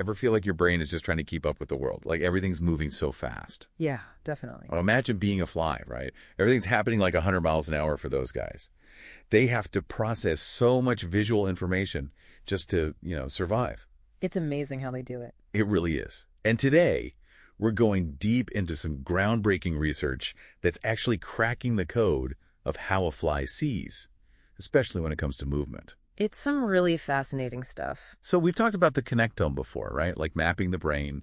Ever feel like your brain is just trying to keep up with the world? Like everything's moving so fast. Yeah, definitely. Well, imagine being a fly, right? Everything's happening like 100 miles an hour for those guys. They have to process so much visual information just to, survive. It's amazing how they do it. It really is. And today, we're going deep into some groundbreaking research that's actually cracking the code of how a fly sees, especially when it comes to movement. It's some really fascinating stuff. So we've talked about the connectome before, right? Like mapping the brain,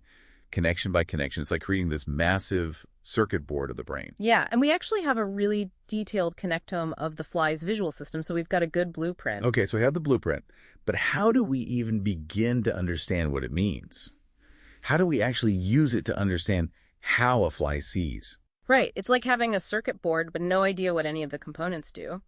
connection by connection. It's like creating this massive circuit board of the brain. Yeah, and we actually have a really detailed connectome of the fly's visual system, so we've got a good blueprint. Okay, so we have the blueprint, but how do we even begin to understand what it means? How do we actually use it to understand how a fly sees? Right, it's like having a circuit board, but no idea what any of the components do.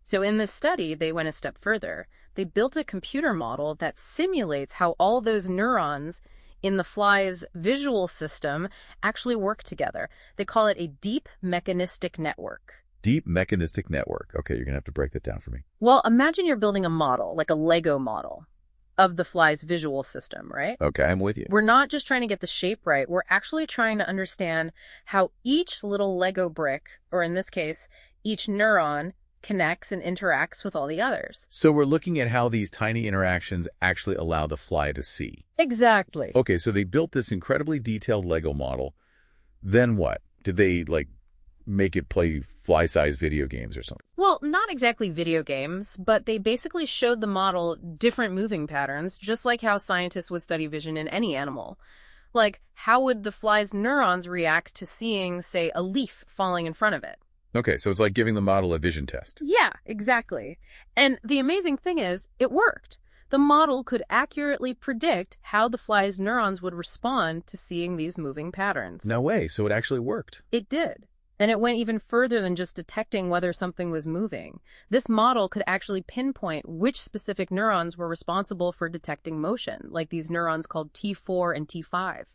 So in this study, they went a step further. They built a computer model that simulates how all those neurons in the fly's visual system actually work together. They call it a deep mechanistic network. Deep mechanistic network. Okay, you're going to have to break that down for me. Well, imagine you're building a model, like a Lego model, of the fly's visual system, right? Okay, I'm with you. We're not just trying to get the shape right. We're actually trying to understand how each little Lego brick, or in this case, each neuron, connects and interacts with all the others. So we're looking at how these tiny interactions actually allow the fly to see. Exactly. Okay, so they built this incredibly detailed Lego model. Then what? Did they, make it play fly-sized video games or something? Well, not exactly video games, but they basically showed the model different moving patterns, just like how scientists would study vision in any animal. Like, how would the fly's neurons react to seeing, say, a leaf falling in front of it? Okay, so it's like giving the model a vision test. Yeah, exactly. And the amazing thing is, it worked. The model could accurately predict how the fly's neurons would respond to seeing these moving patterns. No way, so it actually worked. It did. And it went even further than just detecting whether something was moving. This model could actually pinpoint which specific neurons were responsible for detecting motion, like these neurons called T4 and T5.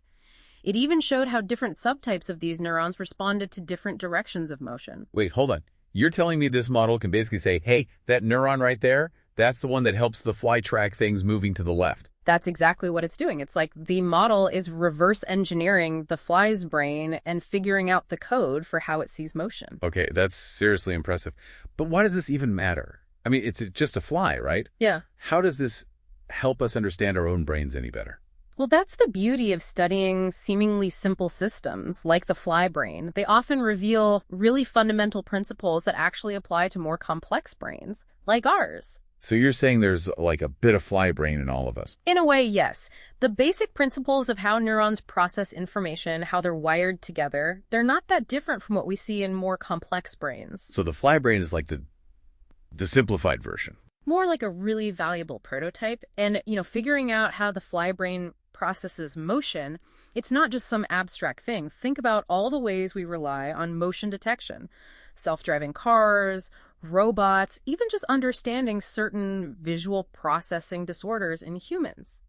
It even showed how different subtypes of these neurons responded to different directions of motion. Wait, hold on. You're telling me this model can basically say, hey, that neuron right there, that's the one that helps the fly track things moving to the left. That's exactly what it's doing. It's like the model is reverse engineering the fly's brain and figuring out the code for how it sees motion. Okay, that's seriously impressive. But why does this even matter? I mean, it's just a fly, right? Yeah. How does this help us understand our own brains any better? Well, that's the beauty of studying seemingly simple systems like the fly brain. They often reveal really fundamental principles that actually apply to more complex brains, like ours. So you're saying there's like a bit of fly brain in all of us? In a way, yes. The basic principles of how neurons process information, how they're wired together, they're not that different from what we see in more complex brains. So the fly brain is like the simplified version. More like a really valuable prototype. And, figuring out how the fly brain processes motion, it's not just some abstract thing. Think about all the ways we rely on motion detection. Self-driving cars, robots, even just understanding certain visual processing disorders in humans.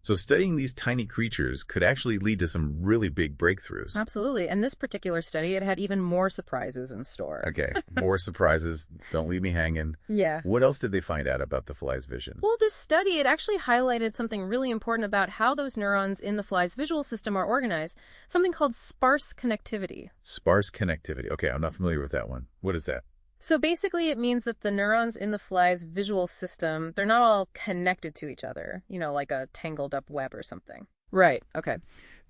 So studying these tiny creatures could actually lead to some really big breakthroughs. Absolutely. And this particular study, it had even more surprises in store. Okay, more surprises. Don't leave me hanging. Yeah. What else did they find out about the fly's vision? Well, this study, it actually highlighted something really important about how those neurons in the fly's visual system are organized, something called sparse connectivity. Sparse connectivity. Okay, I'm not familiar with that one. What is that? So basically, it means that the neurons in the fly's visual system, they're not all connected to each other, like a tangled up web or something. Right. Okay.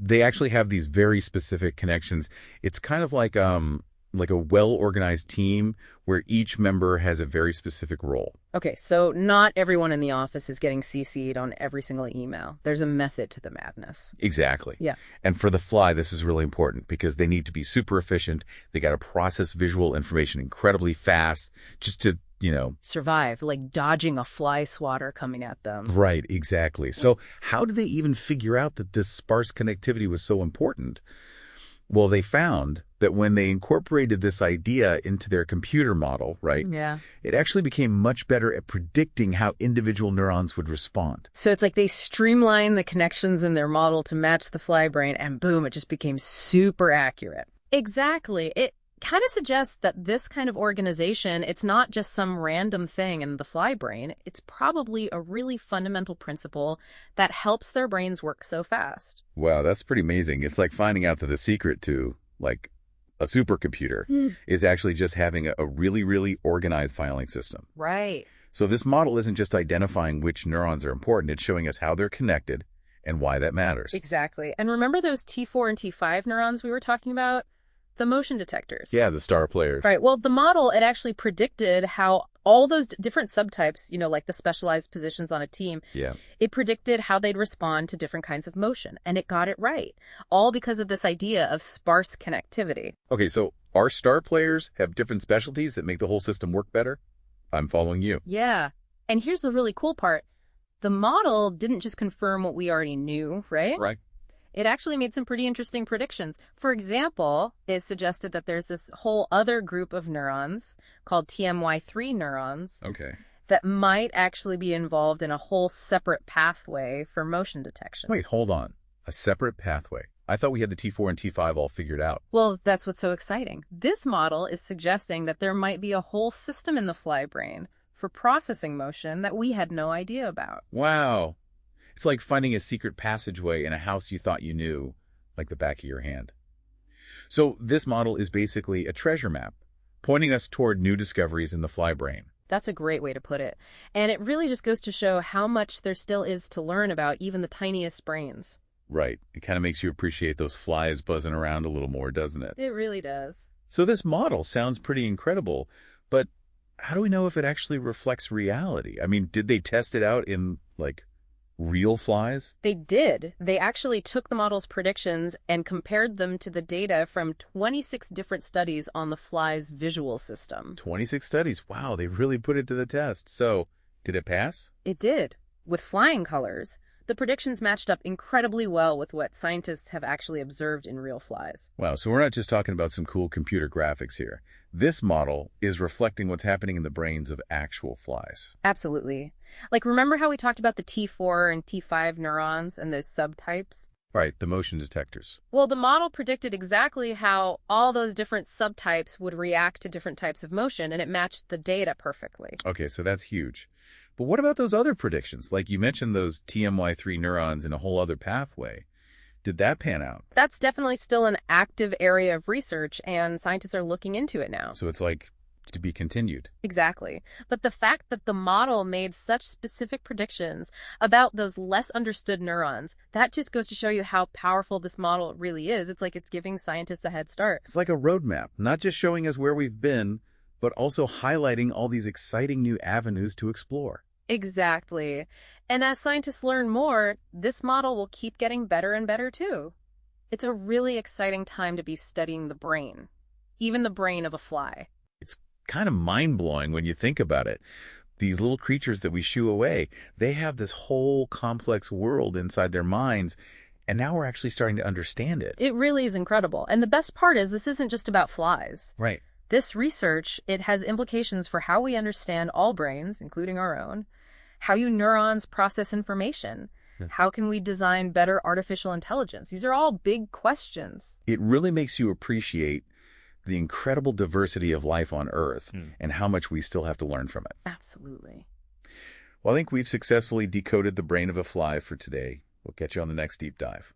They actually have these very specific connections. It's kind of like a well-organized team where each member has a very specific role. Okay, so not everyone in the office is getting CC'd on every single email. There's a method to the madness. Exactly. Yeah. And for the fly, this is really important because they need to be super efficient. They got to process visual information incredibly fast just to, survive, like dodging a fly swatter coming at them. Right, exactly. So how did they even figure out that this sparse connectivity was so important? Well, they found that when they incorporated this idea into their computer model, right? Yeah. It actually became much better at predicting how individual neurons would respond. So it's like they streamlined the connections in their model to match the fly brain, and boom, it just became super accurate. Exactly. kind of suggests that this kind of organization, it's not just some random thing in the fly brain. It's probably a really fundamental principle that helps their brains work so fast. Wow, that's pretty amazing. It's like finding out that the secret to, like, a supercomputer is actually just having a really, really organized filing system. Right. So this model isn't just identifying which neurons are important, it's showing us how they're connected and why that matters. Exactly. And remember those T4 and T5 neurons we were talking about? The motion detectors. Yeah, the star players. Right. Well, the model, it actually predicted how all those different subtypes, like the specialized positions on a team, it predicted how they'd respond to different kinds of motion. And it got it right. All because of this idea of sparse connectivity. Okay, so our star players have different specialties that make the whole system work better? I'm following you. Yeah. And here's the really cool part. The model didn't just confirm what we already knew, right? Right. It actually made some pretty interesting predictions. For example, it suggested that there's this whole other group of neurons called TMY3 neurons that might actually be involved in a whole separate pathway for motion detection. Wait, hold on. A separate pathway? I thought we had the T4 and T5 all figured out. Well, that's what's so exciting. This model is suggesting that there might be a whole system in the fly brain for processing motion that we had no idea about. Wow. It's like finding a secret passageway in a house you thought you knew, like the back of your hand. So this model is basically a treasure map, pointing us toward new discoveries in the fly brain. That's a great way to put it. And it really just goes to show how much there still is to learn about even the tiniest brains. Right. It kind of makes you appreciate those flies buzzing around a little more, doesn't it? It really does. So this model sounds pretty incredible, but how do we know if it actually reflects reality? I mean, did they test it out in, like, real flies? They did. They actually took the model's predictions and compared them to the data from 26 different studies on the fly's visual system. 26 studies. Wow, they really put it to the test. So, did it pass? It did. With flying colors, the predictions matched up incredibly well with what scientists have actually observed in real flies. Wow, so we're not just talking about some cool computer graphics here. This model is reflecting what's happening in the brains of actual flies. Absolutely. Like, remember how we talked about the T4 and T5 neurons and those subtypes? Right, the motion detectors. Well, the model predicted exactly how all those different subtypes would react to different types of motion, and it matched the data perfectly. Okay, so that's huge. But what about those other predictions? Like you mentioned those TMY3 neurons in a whole other pathway. Did that pan out? That's definitely still an active area of research, and scientists are looking into it now. So it's like to be continued. Exactly. But the fact that the model made such specific predictions about those less understood neurons, that just goes to show you how powerful this model really is. It's like it's giving scientists a head start. It's like a roadmap, not just showing us where we've been, but also highlighting all these exciting new avenues to explore. Exactly. And as scientists learn more, this model will keep getting better and better too. It's a really exciting time to be studying the brain, even the brain of a fly. It's kind of mind-blowing when you think about it. These little creatures that we shoo away, they have this whole complex world inside their minds, and now we're actually starting to understand it. It really is incredible. And the best part is this isn't just about flies. Right. This research, it has implications for how we understand all brains, including our own, how neurons process information, how can we design better artificial intelligence. These are all big questions. It really makes you appreciate the incredible diversity of life on Earth and how much we still have to learn from it. Absolutely. Well, I think we've successfully decoded the brain of a fly for today. We'll catch you on the next deep dive.